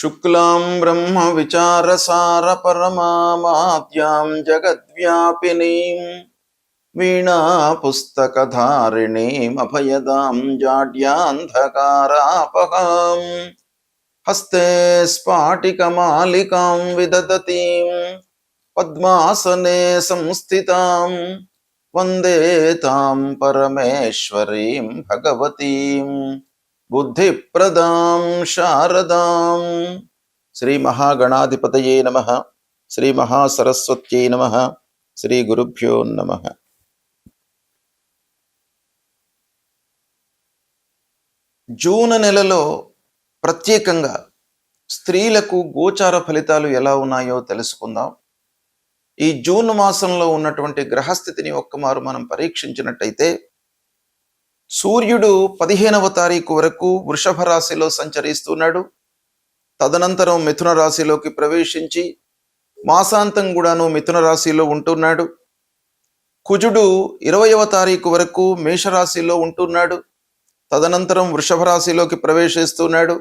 శుక్లాం బ్రహ్మ విచారసార పరమామాద్యాం జగద్వ్యాపినీం వీణా పుస్తకధారిణీం అభయదాం జాడ్యాంధకారాపహాం హస్తే స్ఫాటికమాలికాం విదదతీం పద్మాసనే సంస్థితాం వందే తాం పరమేశ్వరీం భగవతీం బుద్ధిప్రదాం శారదాం. శ్రీ మహాగణాధిపతయే నమః. శ్రీ మహాసరస్వత్యై నమః. శ్రీ గురుభ్యో నమః. జూన్ నెలలో ప్రత్యేకంగా స్త్రీలకు గోచార ఫలితాలు ఎలా ఉన్నాయో తెలుసుకుందాం. ఈ జూన్ మాసంలో ఉన్నటువంటి గ్రహస్థితిని ఒక్కమారు మనం పరీక్షించినట్టయితే సూర్యుడు 15వ తారీఖు వరకు వృషభ రాశిలో సంచరిస్తున్నాడు. తదనంతరం మిథున రాశిలోకి ప్రవేశించి మాసాంతం కూడాను మిథున రాశిలో ఉంటున్నాడు. కుజుడు 20వ తారీఖు వరకు మేషరాశిలో ఉంటున్నాడు. తదనంతరం వృషభ రాశిలోకి ప్రవేశిస్తున్నాడు.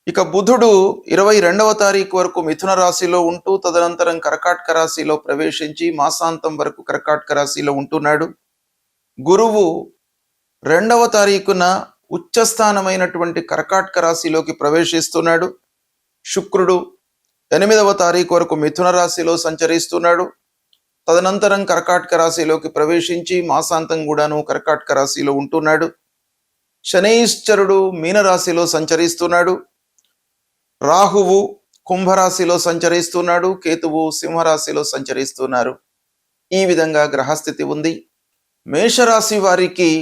ఇక బుధుడు 22వ తారీఖు వరకు మిథున రాశిలో ఉంటూ తదనంతరం కర్కాటక రాశిలో ప్రవేశించి మాసాంతం వరకు కర్కాటక రాశిలో ఉంటున్నాడు. గురువు 2వ తారీఖున ఉచ్చస్థానమైనటువంటి కర్కాటక రాశిలోకి ప్రవేశిస్తున్నాడు. శుక్రుడు 8వ తారీఖు వరకు మిథున రాశిలో సంచరిస్తున్నాడు. తదనంతరం కర్కాటక రాశిలోకి ప్రవేశించి మాసాంతం కూడాను కర్కాటక రాశిలో ఉంటున్నాడు. శనైశ్చరుడు మీనరాశిలో సంచరిస్తున్నాడు. రాహువు కుంభరాశిలో సంచరిస్తున్నాడు. కేతువు సింహరాశిలో సంచరిస్తున్నారు. ఈ విధంగా గ్రహస్థితి ఉంది. మేషరాశి వారికి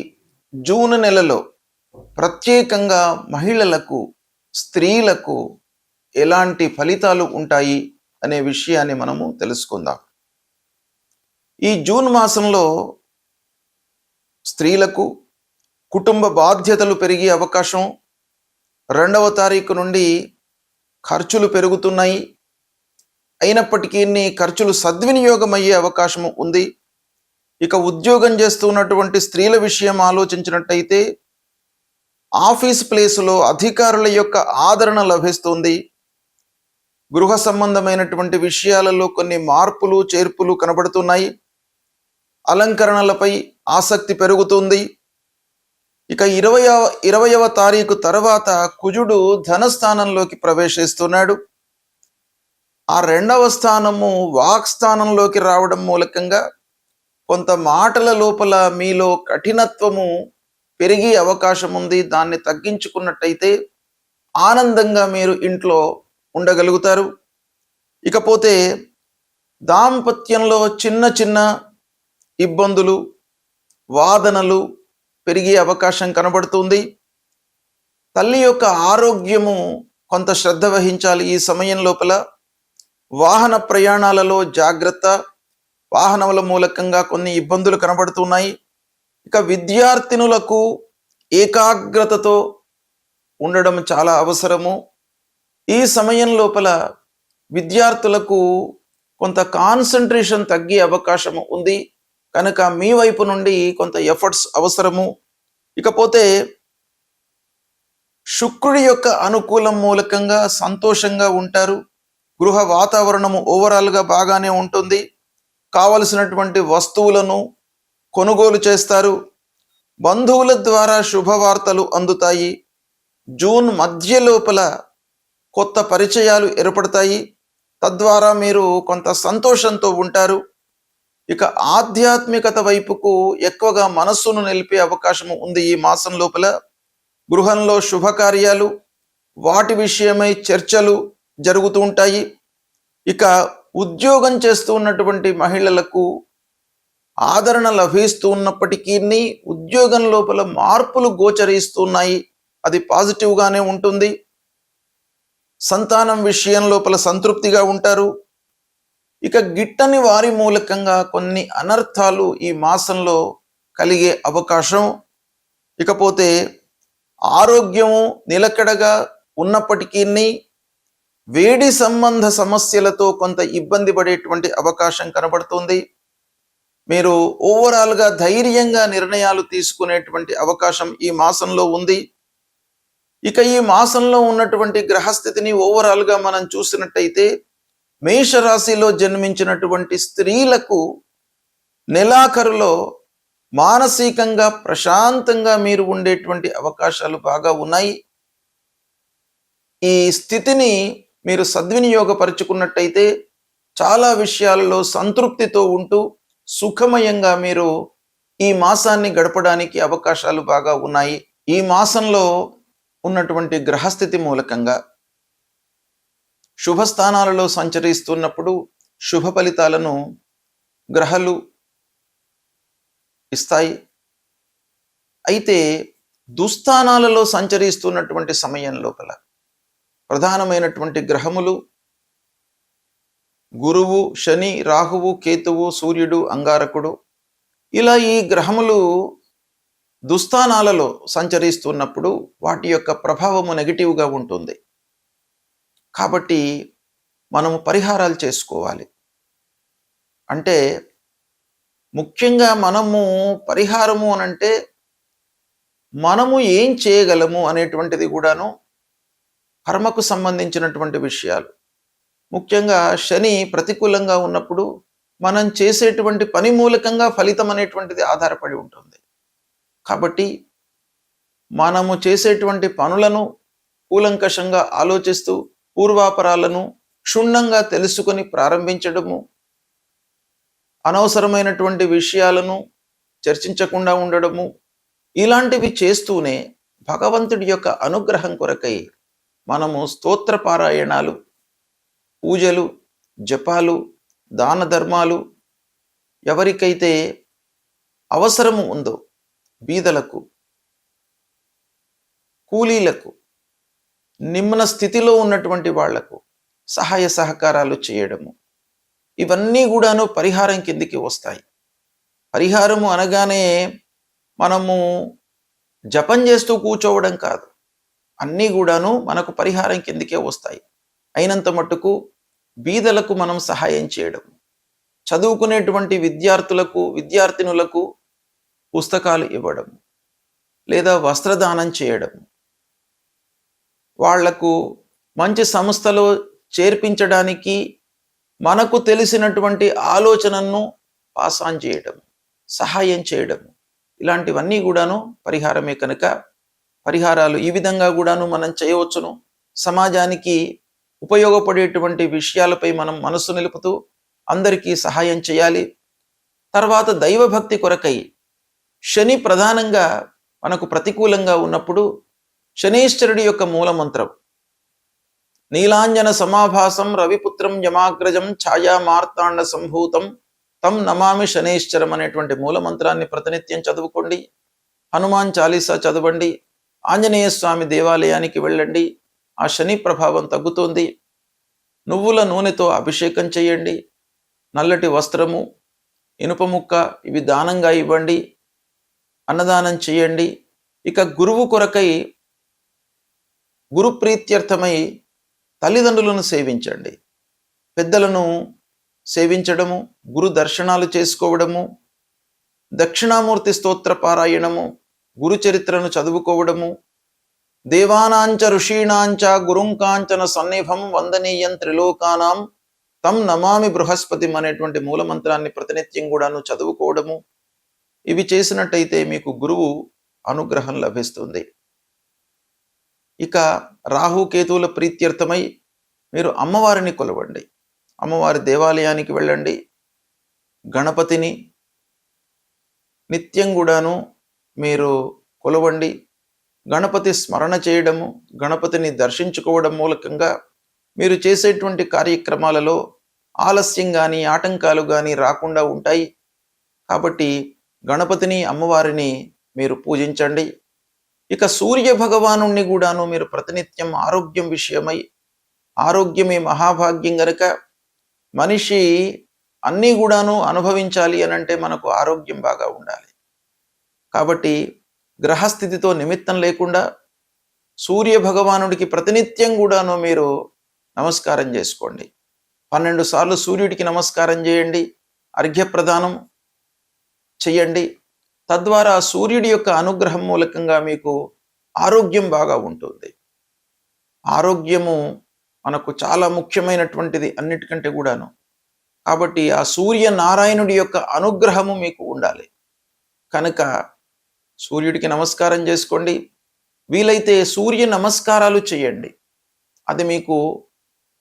జూన్ నెలలో ప్రత్యేకంగా మహిళలకు, స్త్రీలకు ఎలాంటి ఫలితాలు ఉంటాయి అనే విషయాన్ని మనము తెలుసుకుందాం. ఈ జూన్ మాసంలో స్త్రీలకు కుటుంబ బాధ్యతలు పెరిగే అవకాశం, 2వ తారీఖు నుండి ఖర్చులు పెరుగుతున్నాయి. అయినప్పటికీ ఖర్చులు సద్వినియోగం అయ్యే అవకాశం ఉంది. ఇక ఉద్యోగం చేస్తున్నటువంటి స్త్రీల విషయం ఆలోచించినట్టయితే ఆఫీస్ ప్లేసులో అధికారుల యొక్క ఆదరణ లభిస్తుంది. గృహ సంబంధమైనటువంటి విషయాలలో కొన్ని మార్పులు చేర్పులు కనబడుతున్నాయి. అలంకరణలపై ఆసక్తి పెరుగుతుంది. ఇక 20వ తారీఖు తర్వాత కుజుడు ధనస్థానంలోకి ప్రవేశిస్తున్నాడు. ఆ 2వ స్థానము వాక్స్థానంలోకి రావడం మూలకంగా కొంత మాటల లోపల మీలో కఠినత్వము పెరిగే అవకాశం ఉంది. దాన్ని తగ్గించుకున్నట్టయితే ఆనందంగా మీరు ఇంట్లో ఉండగలుగుతారు. ఇకపోతే దాంపత్యంలో చిన్న చిన్న ఇబ్బందులు, వాదనలు పెరిగే అవకాశం కనబడుతుంది. తల్లి యొక్క ఆరోగ్యము కొంత శ్రద్ధ వహించాలి. ఈ సమయం లోపల వాహన ప్రయాణాలలో జాగ్రత్త. వాహనముల మూలకంగా కొన్ని ఇబ్బందులు కనబడుతున్నాయి. ఇక విద్యార్థినులకు ఏకాగ్రతతో ఉండడం చాలా అవసరము. ఈ సమయం లోపల విద్యార్థులకు కొంత కాన్సంట్రేషన్ తగ్గే అవకాశం ఉంది. కనుక మీ వైపు నుండి కొంత ఎఫర్ట్స్ అవసరము. ఇకపోతే శుక్రుడి యొక్క అనుకూలం మూలకంగా సంతోషంగా ఉంటారు. గృహ వాతావరణము ఓవరాల్గా బాగానే ఉంటుంది. కావలసినటువంటి వస్తువులను కొనుగోలు చేస్తారు. బంధువుల ద్వారా శుభవార్తలు అందుతాయి. జూన్ మధ్య లోపల కొత్త పరిచయాలు ఏర్పడతాయి. తద్వారా మీరు కొంత సంతోషంతో ఉంటారు. ఇక ఆధ్యాత్మికత వైపుకు ఎక్కువగా మనస్సును నిలిపే అవకాశం ఉంది. ఈ మాసం లోపల గృహంలో శుభకార్యాలు, వాటి విషయమై చర్చలు జరుగుతూ ఉంటాయి. ఇక ఉద్యోగం చేస్తూ ఉన్నటువంటి మహిళలకు ఆదరణ లభిస్తూ ఉన్నప్పటికీ ఉద్యోగం లోపల మార్పులు గోచరిస్తున్నాయి. అది పాజిటివ్గానే ఉంటుంది. సంతానం విషయం లోపల సంతృప్తిగా ఉంటారు. ఇక గిట్టని వారి మూలకంగా కొన్ని అనర్థాలు ఈ మాసంలో కలిగే అవకాశం. ఇకపోతే ఆరోగ్యము నిలకడగా ఉన్నప్పటికీ వేడి సంబంధ సమస్యలతో కొంత ఇబ్బంది పడేటువంటి అవకాశం కనబడుతుంది. మీరు ఓవరాల్గా ధైర్యంగా నిర్ణయాలు తీసుకునేటువంటి అవకాశం ఈ మాసంలో ఉంది. ఇక ఈ మాసంలో ఉన్నటువంటి గ్రహస్థితిని ఓవరాల్గా మనం చూసినట్టయితే మేషరాశిలో జన్మించినటువంటి స్త్రీలకు నెలాఖరులో మానసికంగా ప్రశాంతంగా మీరు ఉండేటువంటి అవకాశాలు బాగా ఉన్నాయి. ఈ స్థితిని మీరు సద్వినియోగపరుచుకున్నట్టయితే చాలా విషయాలలో సంతృప్తితో ఉంటూ సుఖమయంగా మీరు ఈ మాసాన్ని గడపడానికి అవకాశాలు బాగా ఉన్నాయి. ఈ మాసంలో ఉన్నటువంటి గ్రహస్థితి మూలకంగా శుభస్థానాలలో సంచరిస్తున్నప్పుడు శుభ ఫలితాలను గ్రహాలు ఇస్తాయి. అయితే దుస్థానాలలో సంచరిస్తున్నటువంటి సమయం లోపల ప్రధానమైనటువంటి గ్రహములు గురువు, శని, రాహువు, కేతువు, సూర్యుడు, అంగారకుడు, ఇలా ఈ గ్రహములు దుస్థానాలలో సంచరిస్తున్నప్పుడు వాటి యొక్క ప్రభావము నెగిటివ్గా ఉంటుంది. కాబట్టి మనము పరిహారాలు చేసుకోవాలి. అంటే ముఖ్యంగా మనము పరిహారము అనంటే మనము ఏం చేయగలము అనేటువంటిది కూడాను కర్మకు సంబంధించినటువంటి విషయాలు. ముఖ్యంగా శని ప్రతికూలంగా ఉన్నప్పుడు మనం చేసేటువంటి పని మూలకంగా ఫలితం అనేటువంటిది ఆధారపడి ఉంటుంది. కాబట్టి మనము చేసేటువంటి పనులను కూలంకషంగా ఆలోచిస్తూ పూర్వాపరాలను క్షుణ్ణంగా తెలుసుకొని ప్రారంభించడము, అనవసరమైనటువంటి విషయాలను చర్చించకుండా ఉండడము, ఇలాంటివి చేస్తూనే భగవంతుడి యొక్క అనుగ్రహం కొరకై మనము స్తోత్ర పారాయణాలు, పూజలు, జపాలు, దాన ధర్మాలు, ఎవరికైతే అవసరము ఉందో బీదలకు, కూలీలకు, నిమ్న స్థితిలో ఉన్నటువంటి వాళ్లకు సహాయ సహకారాలు చేయడము, ఇవన్నీ కూడాను పరిహారం కిందికి వస్తాయి. పరిహారము అనగానే మనము జపం చేస్తూ కూర్చోవడం కాదు, అన్నీ కూడాను మనకు పరిహారం కిందికే వస్తాయి. అయినంత మట్టుకు బీదలకు మనం సహాయం చేయడం, చదువుకునేటువంటి విద్యార్థులకు, విద్యార్థినులకు పుస్తకాలు ఇవ్వడం, లేదా వస్త్రదానం చేయడం, వాళ్లకు మంచి సంస్థలో చేర్పించడానికి మనకు తెలిసినటువంటి ఆలోచనను పాస్ ఆన్ చేయడం, సహాయం చేయడం, ఇలాంటివన్నీ కూడాను పరిహారమే. కనుక పరిహారాలు ఈ విధంగా కూడాను మనం చేయవచ్చును. సమాజానికి ఉపయోగపడేటువంటి విషయాలపై మనం మనస్సు నిలుపుతూ అందరికీ సహాయం చేయాలి. తర్వాత దైవభక్తి కొరకై శని ప్రధానంగా మనకు ప్రతికూలంగా ఉన్నప్పుడు శనీశ్వరుడి యొక్క మూలమంత్రం నీలాంజన సమాభాసం రవిపుత్రం యమాగ్రజం ఛాయా మార్తాండ సంభూతం తం నమామి శనీశ్వరం అనేటువంటి మూలమంత్రాన్ని ప్రతినిత్యం చదువుకోండి. హనుమాన్ చాలీసా చదవండి. ఆంజనేయ స్వామి దేవాలయానికి వెళ్ళండి, ఆ శని ప్రభావం తగ్గుతుంది. నువ్వుల నూనెతో అభిషేకం చేయండి. నల్లటి వస్త్రము, ఇనుప ముక్క ఇవి దానంగా ఇవ్వండి. అన్నదానం చేయండి. ఇక గురువు కొరకై గురు ప్రీత్యర్థమై తల్లిదండ్రులను సేవించండి. పెద్దలను సేవించడము, గురు దర్శనాలు చేసుకోవడము, దక్షిణామూర్తి స్తోత్ర పారాయణము, గురు చరిత్రను చదువుకోవడము, దేవానాంచ ఋషీణాంచ గురుంకాంచన సన్నిభం వందనీయం త్రిలోకానాం తం నమామి బృహస్పతిం అనేటువంటి మూలమంత్రాన్ని ప్రతినిత్యం కూడాను చదువుకోవడము, ఇవి చేసినట్టయితే మీకు గురువు అనుగ్రహం లభిస్తుంది. ఇక రాహుకేతువుల ప్రీత్యర్థమై మీరు అమ్మవారిని కొలవండి. అమ్మవారి దేవాలయానికి వెళ్ళండి. గణపతిని నిత్యం కూడాను మీరు కొలవండి. గణపతి స్మరణ చేయడము, గణపతిని దర్శించుకోవడం మూలకంగా మీరు చేసేటువంటి కార్యక్రమాలలో ఆలస్యం కానీ ఆటంకాలు కానీ రాకుండా ఉంటాయి. కాబట్టి గణపతిని, అమ్మవారిని మీరు పూజించండి. ఇక సూర్య భగవానుణ్ణి కూడాను మీరు ప్రతినిత్యం ఆరోగ్యం విషయమై, ఆరోగ్యమే మహాభాగ్యం గనక మనిషి అన్నీ కూడాను అనుభవించాలి అనంటే మనకు ఆరోగ్యం బాగా ఉండాలి. కాబట్టి గ్రహస్థితితో నిమిత్తం లేకుండా సూర్య భగవానుడికి ప్రతినిత్యం కూడాను మీరు నమస్కారం చేసుకోండి. 12 సార్లు సూర్యుడికి నమస్కారం చేయండి. అర్ఘ్యప్రదానం చెయ్యండి. తద్వారా సూర్యుడి యొక్క అనుగ్రహం మూలకంగా మీకు ఆరోగ్యం బాగా ఉంటుంది. ఆరోగ్యము మనకు చాలా ముఖ్యమైనటువంటిది అన్నిటికంటే కూడాను. కాబట్టి ఆ సూర్యనారాయణుడి యొక్క అనుగ్రహము మీకు ఉండాలి. కనుక సూర్యుడికి నమస్కారం చేసుకోండి. వీలైతే సూర్య నమస్కారాలు చేయండి. అది మీకు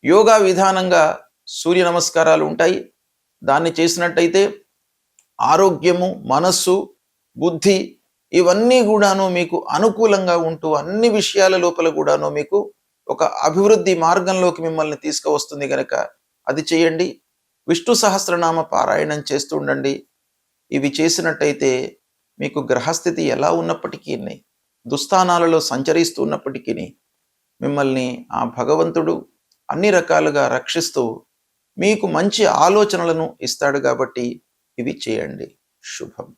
యోగా విధానంగా సూర్య నమస్కారాలు ఉంటాయి. దాన్ని చేసినట్టయితే ఆరోగ్యము, మనస్సు, బుద్ధి ఇవన్నీ కూడాను మీకు అనుకూలంగా ఉంటూ అన్ని విషయాల లోపల కూడాను మీకు ఒక అభివృద్ధి మార్గంలోకి మిమ్మల్ని తీసుకువస్తుంది. కనుక అది చేయండి. విష్ణు సహస్రనామ పారాయణం చేస్తూ ఉండండి. ఇవి చేసినట్టయితే మీకు గ్రహస్థితి ఎలా ఉన్నప్పటికీ, దుస్థానాలలో సంచరిస్తున్నప్పటికీ మిమ్మల్ని ఆ భగవంతుడు అన్ని రకాలుగా రక్షిస్తూ మీకు మంచి ఆలోచనలను ఇస్తాడు. కాబట్టి ఇవి చేయండి. శుభం.